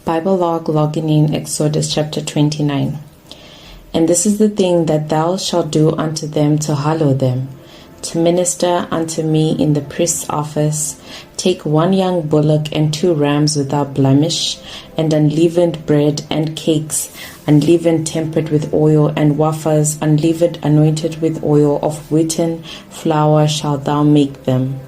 Biblelog logging in Exodus chapter 29. And this is the thing that thou shalt do unto them to hallow them, to minister unto me in the priest's office. Take 1 young bullock and 2 rams without blemish, and unleavened bread and cakes, unleavened tempered with oil, and wafers unleavened anointed with oil of wheaten flour shalt thou make them.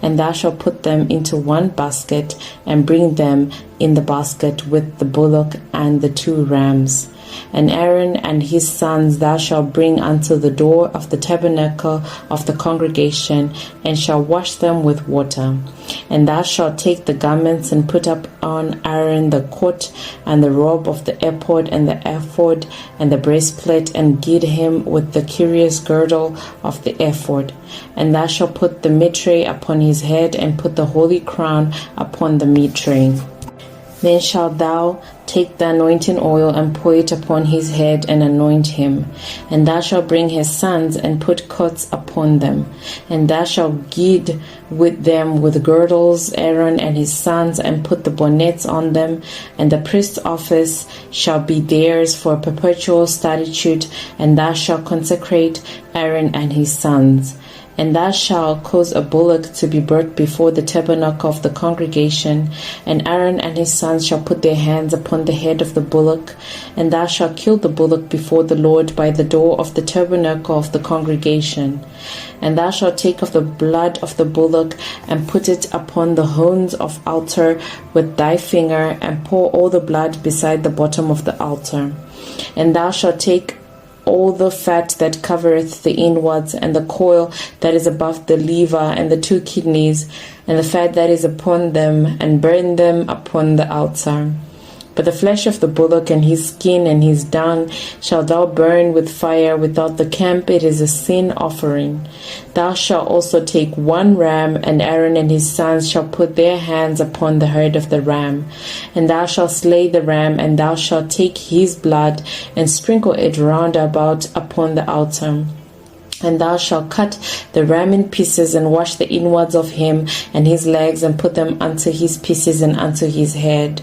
And thou shalt put them into 1 basket, and bring them in the basket with the bullock and the 2 rams. And Aaron and his sons thou shalt bring unto the door of the tabernacle of the congregation, and shalt wash them with water. And thou shalt take the garments and put up on Aaron the coat and the robe of the ephod and the ephod and the breastplate, and gird him with the curious girdle of the ephod. And thou shalt put the mitre upon his head, and put the holy crown upon the mitre. Then shalt thou take the anointing oil and pour it upon his head and anoint him. And thou shalt bring his sons and put coats upon them. And thou shalt gird with them with girdles Aaron and his sons, and put the bonnets on them. And the priest's office shall be theirs for a perpetual statute. And thou shalt consecrate Aaron and his sons. And thou shalt cause a bullock to be brought before the tabernacle of the congregation, and Aaron and his sons shall put their hands upon the head of the bullock, and thou shalt kill the bullock before the Lord by the door of the tabernacle of the congregation. And thou shalt take of the blood of the bullock, and put it upon the horns of altar with thy finger, and pour all the blood beside the bottom of the altar. And thou shalt take all the fat that covereth the inwards, and the coil that is above the liver, and the 2 kidneys, and the fat that is upon them, and burn them upon the altar. But the flesh of the bullock and his skin and his dung shalt thou burn with fire without the camp. It is a sin offering. Thou shalt also take 1 ram, and Aaron and his sons shall put their hands upon the head of the ram. And thou shalt slay the ram, and thou shalt take his blood, and sprinkle it round about upon the altar. And thou shalt cut the ram in pieces, and wash the inwards of him and his legs, and put them unto his pieces and unto his head.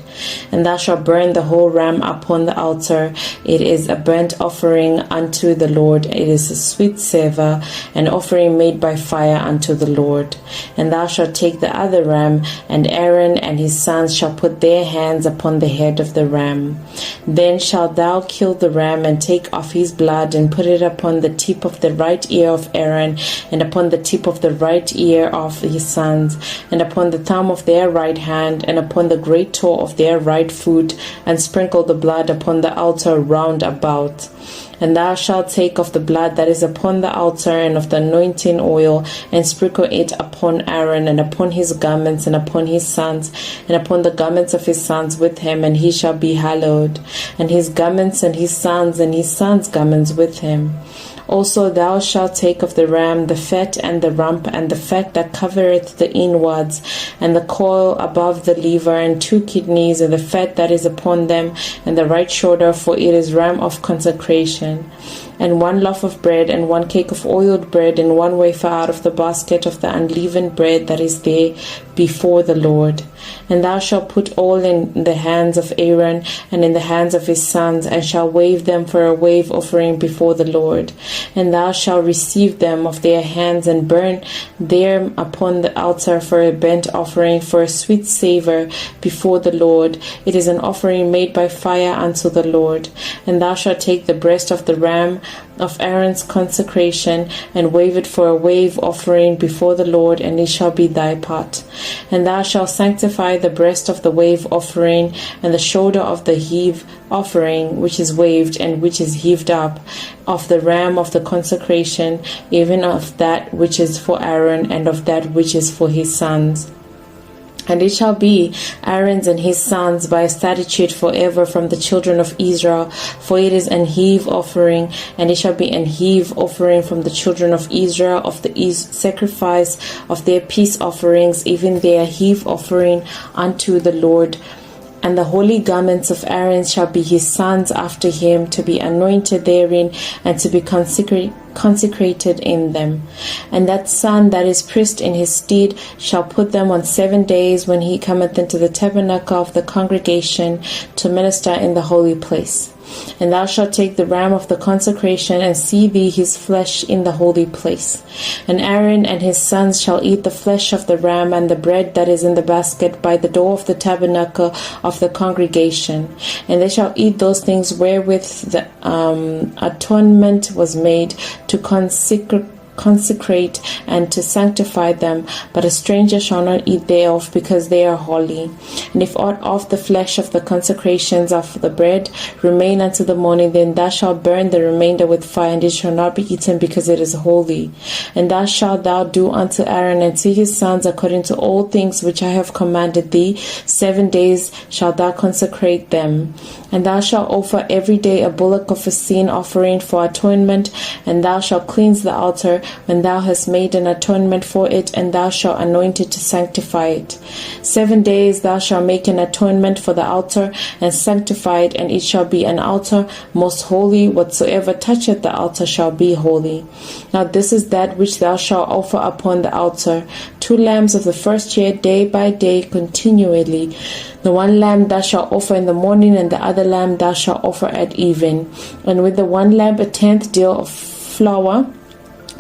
And thou shalt burn the whole ram upon the altar. It is a burnt offering unto the Lord. It is a sweet savour, an offering made by fire unto the Lord. And thou shalt take the other ram, and Aaron and his sons shall put their hands upon the head of the ram. Then shalt thou kill the ram, and take off his blood, and put it upon the tip of the right ear of Aaron, and upon the tip of the right ear of his sons, and upon the thumb of their right hand, and upon the great toe of their right foot, and sprinkle the blood upon the altar round about. And thou shalt take of the blood that is upon the altar, and of the anointing oil, and sprinkle it upon Aaron, and upon his garments, and upon his sons, and upon the garments of his sons with him, and he shall be hallowed, and his garments, and his sons' garments with him. Also thou shalt take of the ram the fat and the rump, and the fat that covereth the inwards, and the coil above the liver, and 2 kidneys, and the fat that is upon them, and the right shoulder, for it is ram of consecration. And 1 loaf of bread, and 1 cake of oiled bread, and 1 wafer out of the basket of the unleavened bread that is there before the Lord. And thou shalt put all in the hands of Aaron, and in the hands of his sons, and shall wave them for a wave offering before the Lord. And thou shalt receive them of their hands, and burn them upon the altar for a burnt offering, for a sweet savour before the Lord. It is an offering made by fire unto the Lord. And thou shalt take the breast of the ram of Aaron's consecration, and wave it for a wave offering before the Lord, and it shall be thy part. And thou shalt sanctify the breast of the wave offering, and the shoulder of the heave offering, which is waved and which is heaved up, of the ram of the consecration, even of that which is for Aaron, and of that which is for his sons. And it shall be Aaron's and his sons by a statute forever from the children of Israel, for it is an heave offering. And it shall be an heave offering from the children of Israel of the sacrifice of their peace offerings, even their heave offering unto the Lord. And the holy garments of Aaron shall be his sons after him, to be anointed therein, and to be consecrated in them. And that son that is priest in his stead shall put them on 7 days when he cometh into the tabernacle of the congregation to minister in the holy place. And thou shalt take the ram of the consecration, and see thee his flesh in the holy place. And Aaron and his sons shall eat the flesh of the ram and the bread that is in the basket by the door of the tabernacle of the congregation. And they shall eat those things wherewith the atonement was made, to consecrate and to sanctify them, but a stranger shall not eat thereof, because they are holy. And if aught of the flesh of the consecrations of the bread remain unto the morning, then thou shalt burn the remainder with fire, and it shall not be eaten, because it is holy. And thou shalt do unto Aaron and to his sons according to all things which I have commanded thee. 7 days shalt thou consecrate them. And thou shalt offer every day a bullock of a sin offering for atonement, and thou shalt cleanse the altar when thou hast made an atonement for it, and thou shalt anoint it to sanctify it. 7 days thou shalt make an atonement for the altar, and sanctify it, and it shall be an altar most holy. Whatsoever toucheth the altar shall be holy. Now this is that which thou shalt offer upon the altar: 2 lambs of the first year, day by day, continually. The one lamb thou shalt offer in the morning, and the other lamb thou shalt offer at even. And with the one lamb 1/10 deal of flour,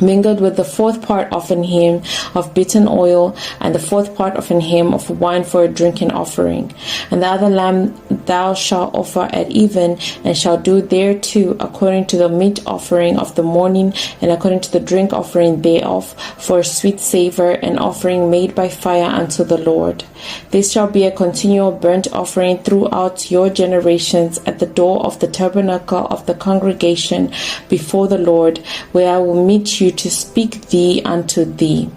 mingled with the 4th part of an hin of beaten oil, and the 4th part of an hin of wine for a drinking offering. And the other lamb thou shalt offer at even, and shalt do thereto according to the meat offering of the morning, and according to the drink offering thereof, for a sweet savour, an offering made by fire unto the Lord. This shall be a continual burnt offering throughout your generations at the door of the tabernacle of the congregation before the Lord, where I will meet you to speak thee unto thee.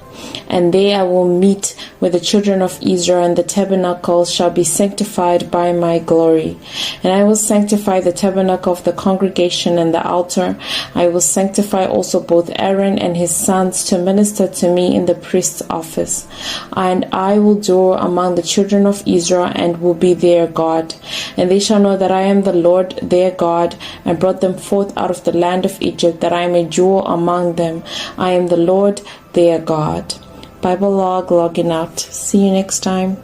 And there I will meet with the children of Israel, and the tabernacle shall be sanctified by my glory. And I will sanctify the tabernacle of the congregation and the altar. I will sanctify also both Aaron and his sons to minister to me in the priest's office. And I will dwell among the children of Israel, and will be their God. And they shall know that I am the Lord their God, and brought them forth out of the land of Egypt, that I may dwell among them. I am the Lord their God. Biblelog logging out. See you next time.